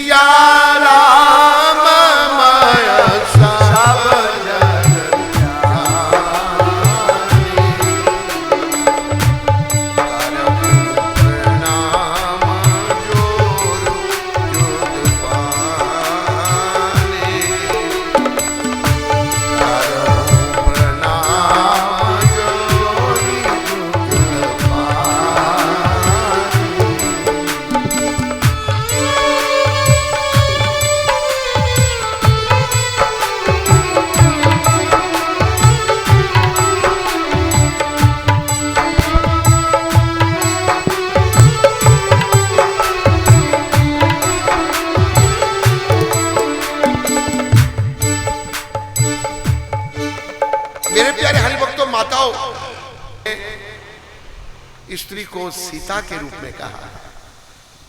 किया राम माया सब जग जानी। करहु प्रणाम जोर जुग पानी। करहु प्रणाम जोर जुग मेरे प्यारे हरिभक्तों माताओं, स्त्री को सीता के रूप में कहा,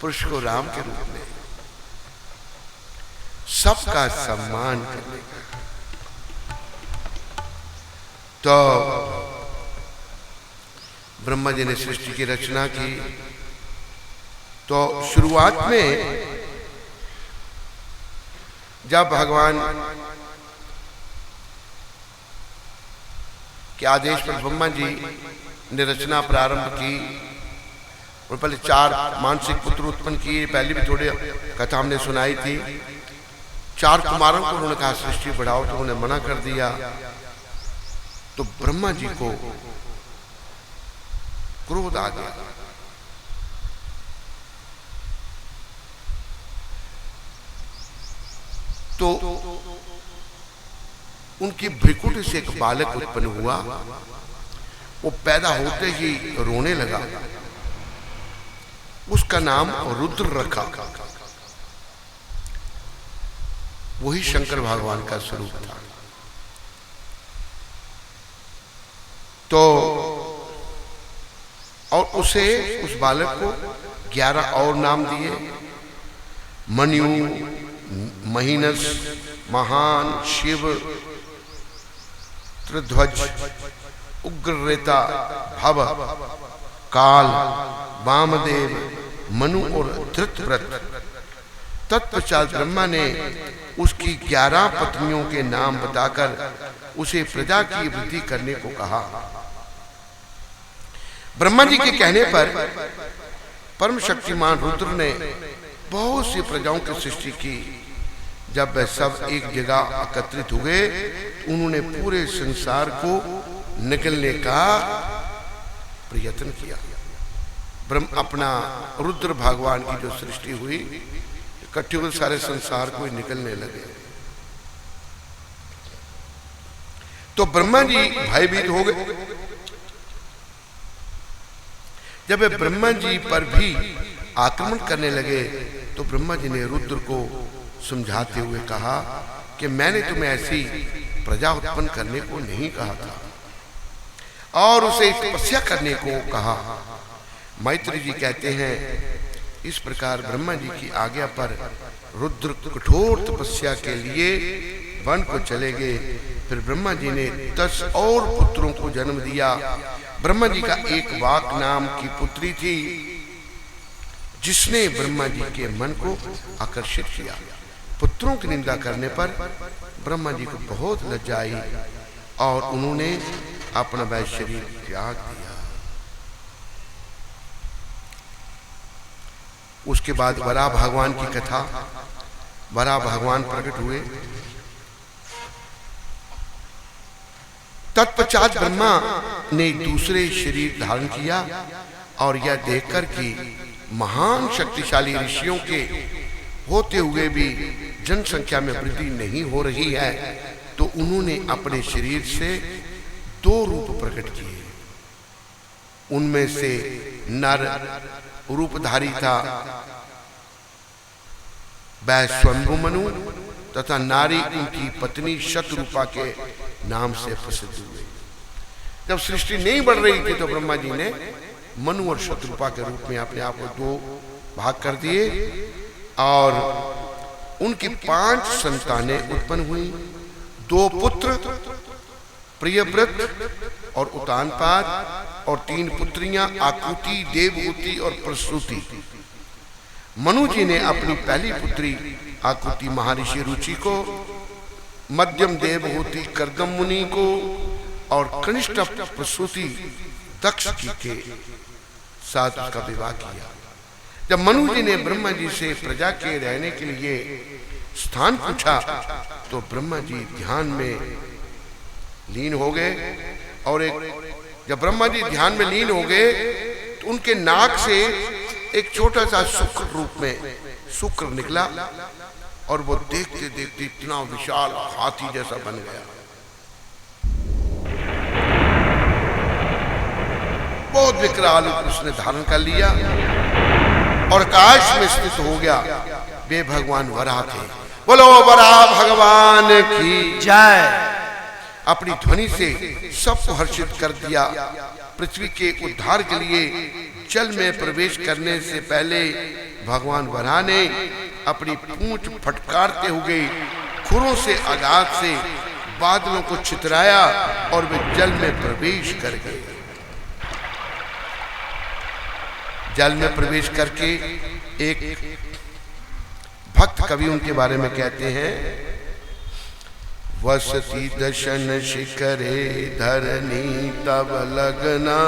पुरुष को राम के रूप में, सबका सम्मान करने का। तो ब्रह्मा जी ने सृष्टि की रचना की। तो शुरुआत में जब भगवान के आदेश पर ब्रह्मा जी ने रचना प्रारंभ की और पहले 4 मानसिक पुत्र उत्पन्न किए। पहले भी थोड़ी कथा हमने सुनाई थी। 4 कुमारों को उन्होंने कहा सृष्टि बढ़ाओ, तो उन्होंने मना कर दिया। तो ब्रह्मा जी को क्रोध आ गया। तो उनकी भ्रिकुट से एक बालक उत्पन्न हुआ। वो पैदा होते ही रोने लगा। उसका नाम रुद्र रखा। वही शंकर भगवान का स्वरूप था। तो और उसे, उस बालक को 11 और नाम दिए। मनु, महीनस, महान, शिव, त्रिध्वज, उग्ररेता, भव, काल, वामदेव, मनु और धृतव्रत। तत्पश्चात ब्रह्मा ने उसकी 11 पत्नियों के नाम बताकर उसे प्रजा की वृद्धि करने को कहा। ब्रह्मा जी के कहने पर परम शक्तिमान रुद्र ने बहुत सी प्रजाओं की सृष्टि की। जब वे सब एक जगह एकत्रित हुए, उन्होंने पूरे संसार को निकलने का प्रयत्न किया। ब्रह्म अपना रुद्र भगवान की जो सृष्टि हुई, इकट्ठे हुए सारे संसार को निकलने लगे। तो ब्रह्मा जी भयभीत हो गए। जब वे ब्रह्मा जी पर भी आक्रमण करने लगे, तो ब्रह्मा जी ने रुद्र को समझाते हुए कहा कि मैंने तुम्हें ऐसी प्रजा उत्पन्न करने को नहीं कहा था, और उसे तपस्या करने को कहा। मैत्री जी कहते हैं, इस प्रकार ब्रह्मा जी की आज्ञा पर रुद्र कठोर तपस्या के लिए वन को चले गए। फिर ब्रह्मा जी ने 10 और पुत्रों को जन्म दिया। ब्रह्मा जी का एक वाक नाम की पुत्री थी, जिसने ब्रह्मा जी के मन को आकर्षित किया। पुत्रों की निंदा करने पर ब्रह्मा जी को बहुत लज्जा आई और उन्होंने अपना वह शरीर त्याग दिया। उसके बाद वराह भगवान की कथा। वराह भगवान प्रकट हुए। तत्पश्चात ब्रह्मा ने दूसरे शरीर धारण किया और यह देखकर कि महान शक्तिशाली ऋषियों के होते हुए भी जनसंख्या में वृद्धि नहीं हो रही है, तो उन्होंने अपने शरीर से 2 रूप प्रकट किए। उनमें से नर रूपधारी था वह स्वयंभुमनु, तथा नारी उनकी पत्नी शतरूपा के नाम से प्रसिद्ध हुए। जब सृष्टि नहीं बढ़ रही थी, तो ब्रह्मा जी ने मनु और शतरूपा के रूप में अपने आप को 2 भाग कर दिए और उनकी 5 संतानें उत्पन्न हुई। 2 पुत्र प्रियव्रत और उतानपाद और 3 पुत्रियां आकृति, देवहूति और प्रसूति। मनु जी ने अपनी पहली पुत्री आकृति महर्षि रुचि को, मध्यम देवहूति कर्दम मुनि को और कनिष्ठ प्रसूति दक्ष की के साथ उसका विवाह किया। जब मनु जी ने ब्रह्मा जी से प्रजा के रहने के लिए स्थान पूछा तो ब्रह्मा जी ध्यान में लीन हो गए। और जब ब्रह्मा जी ध्यान में लीन हो गए तो उनके नाक से एक छोटा सा शुक्र रूप में शुक्र निकला और वो देखते देखते इतना विशाल हाथी जैसा बन गया। बहुत विकराल उसने धारण कर लिया और आकाश में स्थित हो गया। वे भगवान वराह थे। बोलो वराह भगवान की जय। अपनी ध्वनि से सबको हर्षित कर दिया। पृथ्वी के उद्धार के लिए जल में प्रवेश करने से पहले भगवान वराह ने अपनी पूंछ फटकारते हुए खुरों से आघात से बादलों को छितराया और वे जल में प्रवेश कर गए। जल में प्रवेश करके एक भक्त कवि उनके बारे में कहते हैं, वसती दशन शिखरे धरनी तब लगना,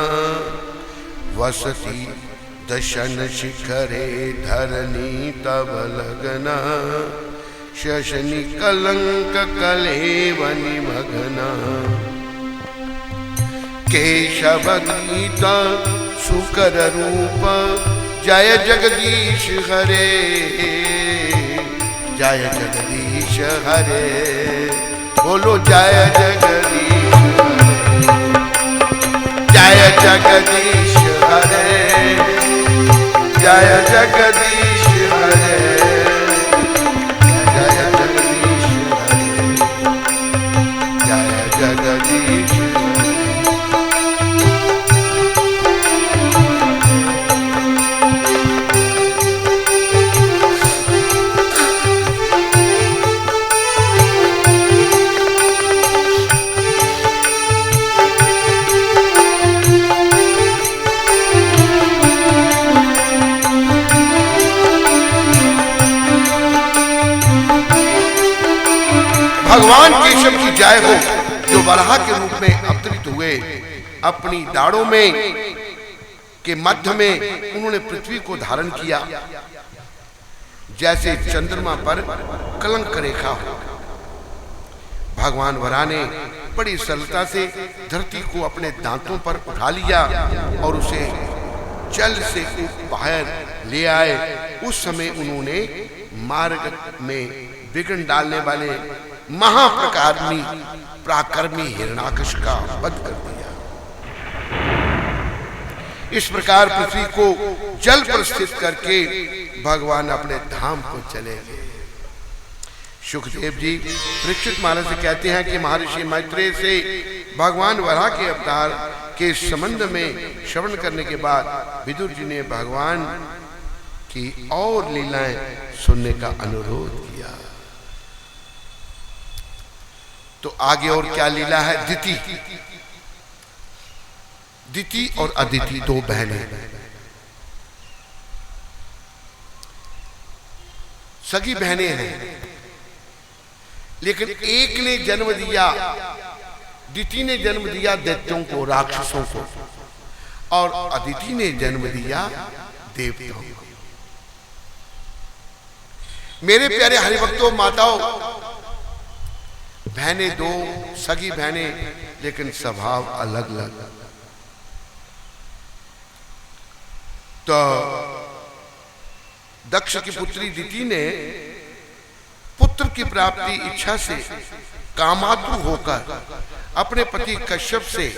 वसती दशन शिखरे धरनी तब लगना, शशनि कलंक कलेवनि मगना, केशव गीता शुकर रूप जय जगदीश हरे, जय जगदीश हरे। बोलो जय जगदीश हरे, जय जगदीश हरे, जय जगदीश हरे, जय जगदीश हरे, जय जगदीश हरे। भगवान केशव की जय हो, जो वराह के रूप में अवतरित हुए। अपनी दाढ़ों में के मध्य में उन्होंने पृथ्वी को धारण किया, जैसे चंद्रमा पर कलंक रेखा हो। भगवान वराह ने बड़ी सरलता से धरती को अपने दांतों पर उठा लिया और उसे जल से बाहर ले आए। उस समय उन्होंने मार्ग में विघ्न डालने वाले महाप्रकारमी प्राकर्मी हिरण्याकश का वध कर दिया। इस प्रकार पृथ्वी को जल पर स्थित करके भगवान अपने धाम को चले गए। सुखदेव जी परीक्षित महाराज से कहते हैं कि महर्षि मैत्रेय से भगवान वराह के अवतार के संबंध में श्रवण करने के बाद विदुर जी ने भगवान की और लीलाएं सुनने का अनुरोध किया। तो आगे और क्या लीला है? दिति, दिति और अदिति दो बहनें, सगी बहनें हैं, लेकिन एक ने जन्म दिया, दिति ने जन्म दिया दैत्यों को, राक्षसों को, और अदिति ने जन्म दिया देवताओं को। मेरे प्यारे हरिभक्तों, माताओं, बहनें दो, सगी बहनें, लेकिन स्वभाव अलग अलग। तो दक्ष की पुत्री दिति ने पुत्र की प्राप्ति इच्छा से कामातुर होकर अपने पति कश्यप से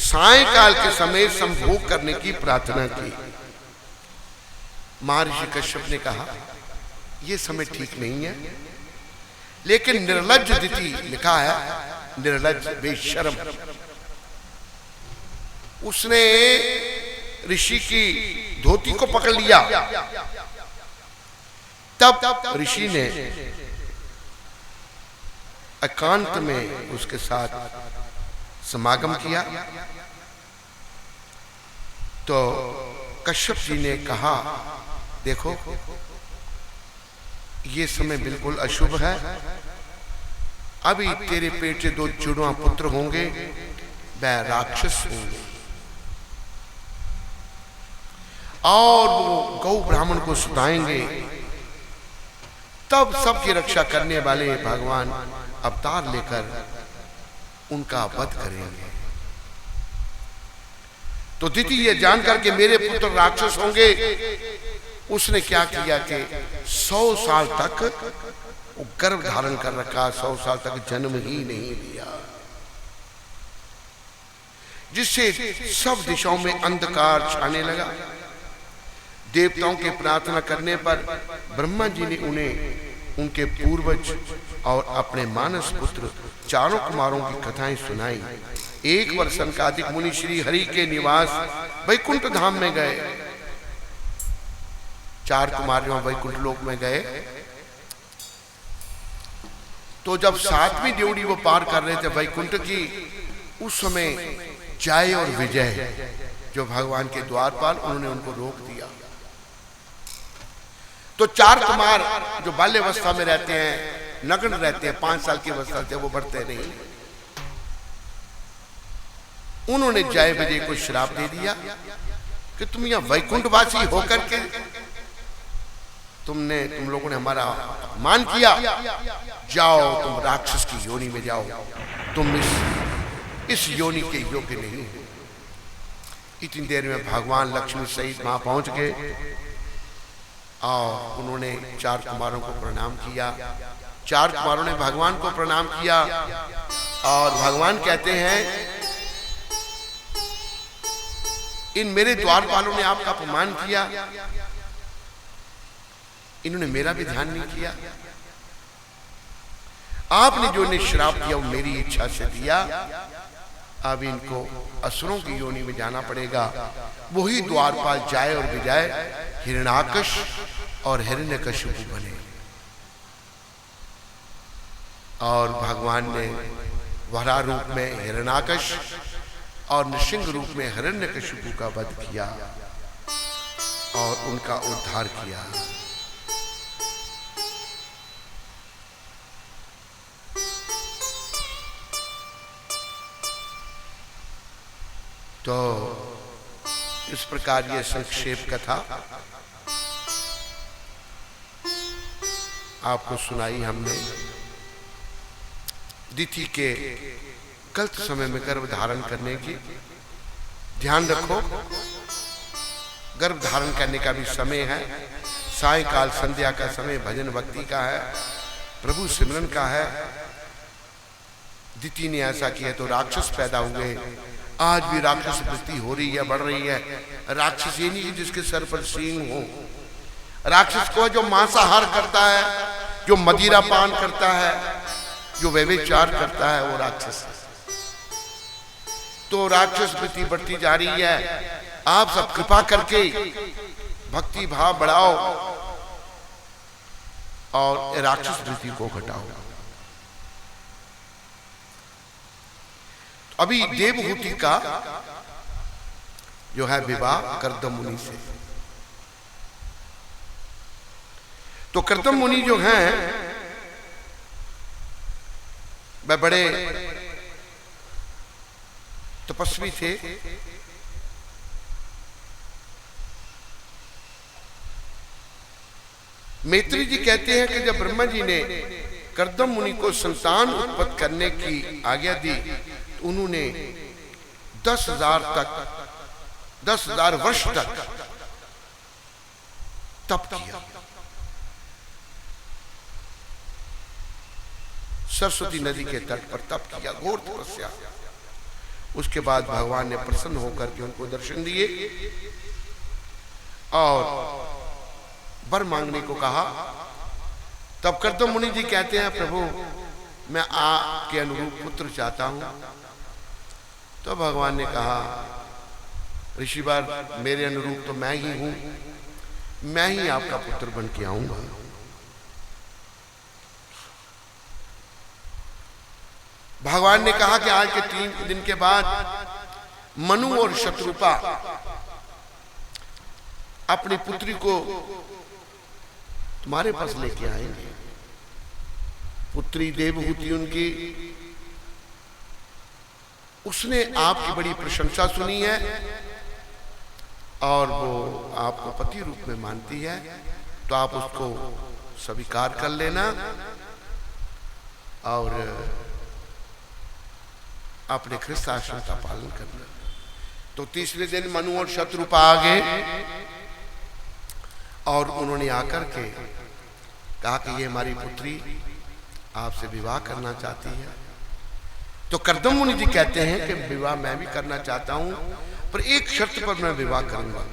सायंकाल के समय संभोग करने की प्रार्थना की। महर्षि कश्यप ने कहा, यह समय ठीक नहीं है, लेकिन निर्लज्ज दिति, लिखा है निर्लज्ज बेशर्म, उसने ऋषि की धोती को पकड़ लिया। तब ऋषि ने एकांत में उसके साथ समागम किया। तो कश्यप जी ने कहा देखो ये समय बिल्कुल अशुभ है, अभी तेरे पेट से 2 जुड़वा पुत्र होंगे, वह राक्षस होंगे और वो गौ ब्राह्मण को सुताएंगे, तब सबकी रक्षा करने वाले भगवान अवतार लेकर उनका वध करेंगे। तो दिति ये जानकर के मेरे पुत्र राक्षस होंगे, उसने क्या किया कि 100 साल तक वो गर्भ धारण कर रखा, 100 साल तक जन्म ही नहीं लिया, जिससे सब दिशाओं में अंधकार छाने लगा। देवताओं के प्रार्थना करने पर ब्रह्मा जी ने उन्हें उनके पूर्वज और अपने मानस पुत्र चारों कुमारों की कथाएं सुनाई। 1 वर्ष सनकादिक मुनि श्री हरि के निवास वैकुंठ धाम में गए। 4 कुमार वैकुंठ लोक में गए, तो जब 7वीं ड्योढ़ी वो पार कर रहे थे वैकुंठ की, उस समय जय और विजय जो भगवान के द्वारपाल, उन्होंने उनको रोक दिया। तो 4 कुमार जो बाल्यावस्था में रहते हैं, नग्न रहते हैं, 5 साल की अवस्था से वो बढ़ते नहीं, उन्होंने जय विजय को श्राप दे दिया कि तुम यहां वैकुंठवासी होकर के तुम लोगों ने हमारा अपमान किया, जाओ तुम राक्षस की योनि में जाओ, तुम इस योनि के योग्य नहीं हो। इतनी देर में भगवान लक्ष्मी सहित वहां पहुंच गए और उन्होंने 4 कुमारों को प्रणाम किया। 4 कुमारों ने भगवान को प्रणाम किया और भगवान कहते हैं, इन मेरे द्वारपालों ने आपका अपमान किया, इन्होंने मेरा भी ध्यान नहीं किया, आपने जो इन्हें श्राप दिया वो मेरी इच्छा से दिया, अब इनको असुरों की योनि में जाना पड़ेगा। वही द्वारपाल जय और विजय हिरण्याकश और हिरण्यकशिपु बने और भगवान ने वरा रूप में हिरण्याकश और नृसिंह रूप में हिरण्यकशिपु का वध किया और उनका उद्धार किया। तो इस प्रकार ये संक्षेप कथा आपको सुनाई हमने। दिति के गलत समय में गर्भ धारण करने की ध्यान रखो, गर्भ धारण करने का भी समय है, सायकाल संध्या का समय भजन भक्ति का है, प्रभु सिमरन का है। दिति ने ऐसा किया तो राक्षस पैदा हुए। आज भी राक्षस वृत्ति हो रही है, बढ़ रही है। राक्षस ये नहीं जिसके सर पर सींग हो, राक्षस को जो मांसाहार करता है, जो मदिरा पान करता है, जो व्यभिचार करता है, वो राक्षस है। तो राक्षस वृत्ति बढ़ती जा रही है। आप सब कृपा करके भक्ति भाव बढ़ाओ और राक्षस वृत्ति को घटाओ। अभी देवहूति का जो है विवाह कर्दम मुनि से। तो कर्दम मुनि जो हैं वह बड़े तपस्वी थे। मैत्री जी कहते हैं कि जब ब्रह्मा जी ने कर्दम मुनि को संतान उत्पन्न करने की आज्ञा दी, तो उन्होंने 10,000 वर्ष तक तप किया। सरस्वती नदी के तट पर तप किया, घोर तपस्या। उसके बाद भगवान ने प्रसन्न होकर के उनको दर्शन दिए और वर मांगने को कहा। तब कर्दम मुनि जी कहते हैं, प्रभु मैं आपके अनुरूप पुत्र चाहता हूं। तो भगवान ने कहा, ऋषिवर मेरे अनुरूप तो मैं ही हूं, मैं ही आपका पुत्र बन के आऊंगा। भगवान ने कहा कि आज के 3 दिन के बाद मनु और शत्रुपा अपनी पुत्री को तुम्हारे पास लेके आएंगे। पुत्री देवहूति उनकी, उसने आपकी बड़ी प्रशंसा सुनी है और वो आपको पति रूप में मानती है, तो आप उसको स्वीकार कर लेना और अपने ख्रिस्त आश्रम का पालन करना। तो तीसरे दिन मनु और शत्रुपा आ गए और उन्होंने आकर के कहा कि ये हमारी पुत्री आपसे विवाह करना चाहती है। तो कर्दम मुनि जी कहते हैं कि विवाह मैं भी करना चाहता हूं, पर एक शर्त पर मैं विवाह करूंगा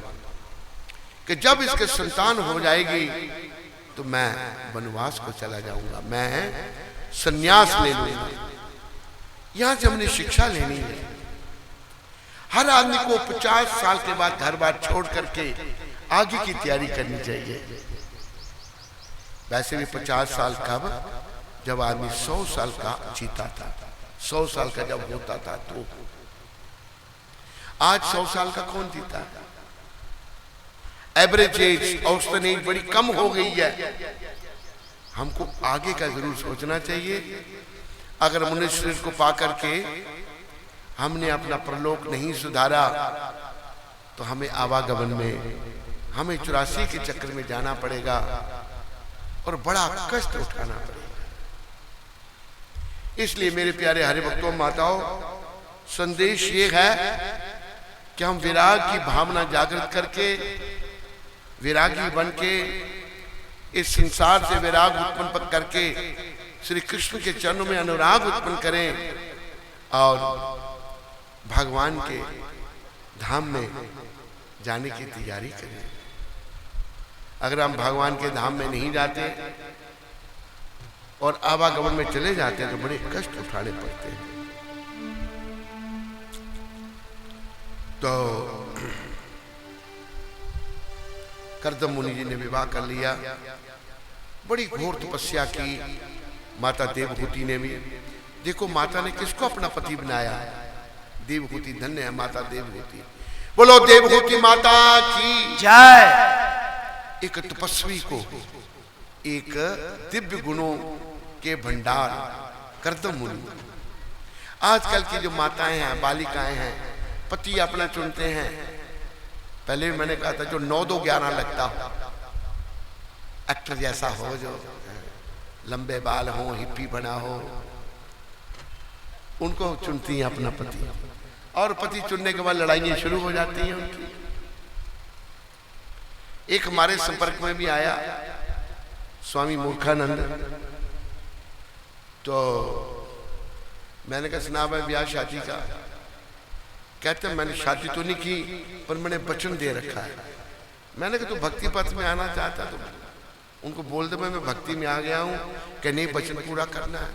कि जब इसके संतान हो जाएगी तो मैं वनवास को चला जाऊंगा, मैं संन्यास ले लूंगा। यहां से हमने शिक्षा लेनी है, हर आदमी को 50 साल के बाद घर बार छोड़ करके आगे की तैयारी करनी चाहिए। वैसे भी 50 साल कब, जब आदमी 100 साल का जीता था, 100 साल का जब होता था। तो आज 100 साल का कौन जीता है? एवरेज एज, औसतन एज बड़ी कम हो गई है। हमको आगे का जरूर सोचना चाहिए। अगर मनुष्य शरीर को पा करके हमने अपना परलोक नहीं सुधारा तो हमें आवागमन में, हमें 84 के चक्र में जाना पड़ेगा और बड़ा कष्ट उठाना पड़ेगा। इसलिए मेरे प्यारे हरि भक्तों, माताओं, संदेश ये है कि हम विराग की भावना जागृत करके, विरागी बन के, इस संसार से विराग उत्पन्न करके श्री कृष्ण के चरणों में अनुराग उत्पन्न करें और भगवान के धाम में जाने की तैयारी करें। अगर हम भगवान के धाम में नहीं जाते और आवागमन में चले जाते हैं तो बड़े कष्ट उठाने पड़ते हैं। तो कर्दम मुनि जी ने विवाह कर लिया, बड़ी घोर तपस्या की माता देवहूति ने भी। देखो माता ने किसको अपना पति बनाया, देवहूति। धन्य है माता देवहूति। बोलो देवहूति माता की जय। एक तपस्वी को, एक दिव्य गुणों के भंडार कर्दम मुनि। आजकल की जो माताएं हैं, बालिकाएं हैं, पति अपना चुनते हैं। पहले भी मैंने कहा था जो 9-2-11 लगता हो, एक्टर जैसा हो, जो लंबे बाल हो, हिप्पी बना हो, उनको चुनती हैं अपना पति। और पति चुनने के बाद लड़ाइयां शुरू हो जाती हैं उनकी। एक हमारे संपर्क में भी आया स्वामी मूर्खानंद। तो मैंने कहा सुना भाई ब्याह शादी का? कहते हैं मैंने शादी तो नहीं की पर मैंने वचन दे रखा है। मैंने कहा तू भक्ति पथ में आना चाहता तो उनको बोल दे मैं भक्ति में आ गया हूं कि नहीं, वचन पूरा करना है।